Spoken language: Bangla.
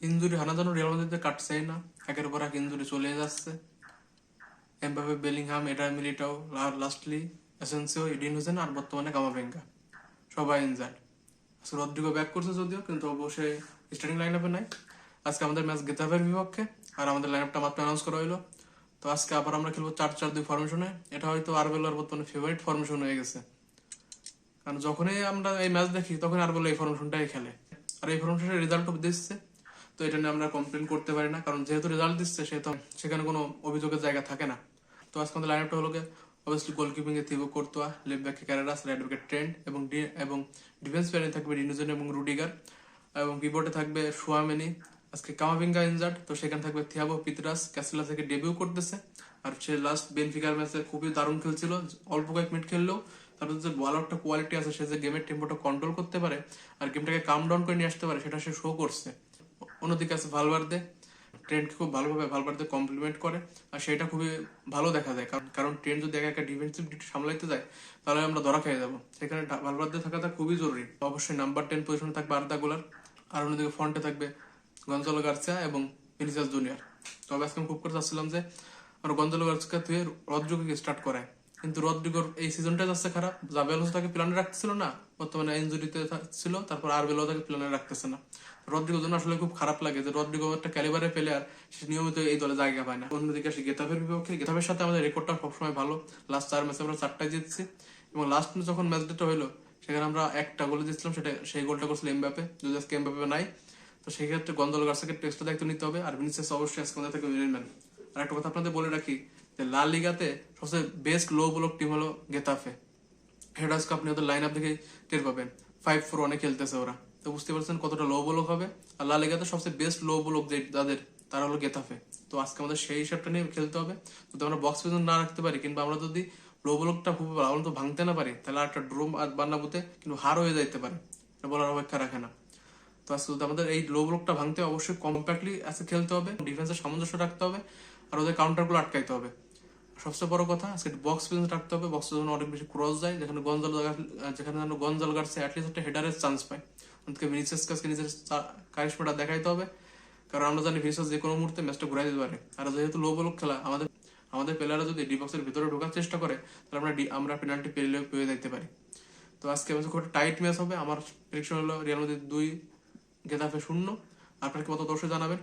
ইনজুরি হানাদানো রিয়াল মাদ্রিদে কাটছেই না, একের পর এক ইনজুরি চলে যাচ্ছে। এমবাপে, বেলিংহাম, এটা মিলিটাও, লাস্টলি এসেন্সিও, ইডিন হোসেন আর বর্তমানে কামাভিঙ্গা সবাই ইনজার্ড। আজকে রদ্রিগো ব্যাক করছে যদিও, কিন্তু অবশ্যই স্টার্টিং লাইন আপে নাই। আজকে আমাদের ম্যাচ গেতাফের বিপক্ষে, আর আমাদের লাইন আপটা মাত্র অ্যানাউন্স করা হইলো। তো আজকে আবার আমরা খেলবো 4-4-2 ফরমেশনে। এটা হয়তো আরবেলার বর্তমানে ফেভারিট ফরমেশন হয়ে গেছে, কারণ যখনই আমরা এই ম্যাচ দেখি তখন আরবেলা এই ফরমেশনটাই খেলে, আর এই ফরমেশনের রেজাল্টও দিচ্ছে। তো এটা নিয়ে আমরা কমপ্লেন করতে পারি না, কারণ যেহেতু রেজাল্ট দিচ্ছে সেহেতু সেখানে কোনো অভিযোগের জায়গা থাকে না। তো আজকে আমাদের লাইন আপটা হলো অবভিয়াসলি গোলকিপিং এ থিবো কোর্তোয়া, লেফট ব্যাকে ক্যারেরাস, রাইট ব্যাকে ট্রেন্ট এবং ডিফেন্স প্লেয়ারে থাকবে ডিনুজেন এবং রুডিগার, এবং পিভটে থাকবে শুয়ামেনি। আজকে কামাভিঙ্গা ইনজার্ড, তো সেখানে থাকবে থিয়াগো পিতরাস, ক্যাসেলা থেকে ডেবিউ করতেছে। আর সে লাস্ট বেনফিকার ম্যাচে খুবই দারুণ খেলছিল, অল্প কয়েক মিনিট খেললেও তার যে বলারটা কোয়ালিটি আছে, সে যে গেমের টেম্পোটা কন্ট্রোল করতে পারে আর গেমটাকে কাম ডাউন করে নিয়ে আসতে পারে, সেটা সে শো করছে। অন্যদিকে আছে ভালভার্দে, ট্রেন্ডকে খুব ভালোভাবে ভালভার্দে কমপ্লিমেন্ট করে, আর সেটা খুবই ভালো দেখা যায়। কারণ ট্রেন্ড যদি একা একা ডিফেন্সিভ সামলাইতে যায় তাহলে আমরা ধরা খেয়ে যাবো। সেখানে ভালভার্দে থাকাটা খুবই জরুরি। অবশ্যই নাম্বার 10 পজিশনে থাকবে আর্দা গুলার, আর অন্যদিকে ফ্রন্টে থাকবে গঞ্জালো গার্সিয়া এবং ভিনিসিয়াস জুনিয়র। তবে আজকে আমি খুব করে চাচ্ছিলাম যে আমরা গঞ্জালো গার্সিয়া থেকে রদ্রিগোকে স্টার্ট করায়, কিন্তু রদ্রিগোর এই সিজনটা যাচ্ছে খারাপ। জাবেলও তাকে প্ল্যানে রাখতেছিল না, বর্তমানে ইনজুরিতে ছিল, তারপর আরবেলও তাকে প্ল্যানে রাখতেছে না। রদ্রিগোর জন্য আসলে খুব খারাপ লাগে যে রদ্রিগো একটা ক্যালিবারের প্লেয়ার, সে নিয়মিত এই দলে জায়গা পায় না। অন্যদিকে আসে গেতাফের বিপক্ষে, গেতাফের সাথে আমাদের রেকর্ডটা সবসময় ভালো। লাস্ট 4 ম্যাচে আমরা 4টায় জিতছি, এবং লাস্ট যখন ম্যাচ ডেটা হলো সেখানে আমরা একটা গোলে জিতছিলাম, সেই গোলটা করছিল এমবাপে, যদি আজকে এমবাপে নাই। তো সেই ক্ষেত্রে গঞ্জালো গার্সিয়াকে টেস্টের দায়িত্ব নিতে হবে, আর ভিনিসিয়াস অবশ্যই আজকে আমাদের থেকে মিডলম্যান। আর একটা কথা আপনাদের বলে রাখি যে লা লিগাতে সবচেয়ে বেস্ট লো ব্লক টিম হলো গেতাফে। হেডার্স কাপ নিয়ে ওদের লাইন আপ দেখে টের পাবেন, 5-4-1 খেলতেছে ওরা। তো বুঝতে পারছেন কতটা লো ব্লক হবে। আর লা লিগাতে সবচেয়ে বেস্ট লো ব্লক যাদের, তারা হলো গেতাফে। তো আজকে আমাদের সেই হিসাবটা নিয়ে খেলতে হবে। যদি আমরা বক্স পর্যন্ত না রাখতে পারি, কিংবা আমরা যদি লো ব্লকটা খুব ভালো তো ভাঙতে না পারি, তাহলে একটা ড্রো আর বান্নাবুতে কিন্তু হার হয়ে যাইতে পারে, এটা বলার অপেক্ষা রাখে না। তো আজকে যদি আমাদের এই লো ব্লকটা ভাঙতে অবশ্যই কম্প্যাক্টলি আজকে খেলতে হবে, ডিফেন্সের সামঞ্জস্য রাখতে হবে, আর ওদের কাউন্টারগুলো আটকাইতে হবে। সবচেয়ে বড় কথা আজকে বক্স পর্যন্ত রাখতে হবে, বক্সের জন্য অনেক বেশি ক্রস যায়, যেখানে গঞ্জাল গার্সে অ্যাটলিস্ট একটা হেডারের চান্স পায়। অন্তত ভিনিসিয়াস কাছে নিজের কারিশমাটা দেখাইতে হবে, কারণ আমরা জানি ভিনিসিয়াস যে কোনো মুহূর্তে ম্যাচটা ঘুরাই দিতে পারে। আর যেহেতু লো বল খেলা, আমাদের প্লেয়াররা যদি ডি বক্সের ভিতরে ঢোকার চেষ্টা করে, তাহলে আমরা পেনাল্টি পেয়ে যেতে পারি। তো আজকে ম্যাচ খুব টাইট ম্যাচ হবে। আমার প্রেডিকশন হলো রিয়াল মাদ্রিদ 2, গেতাফে 0। আপনার কি মত দর্শক জানাবেন।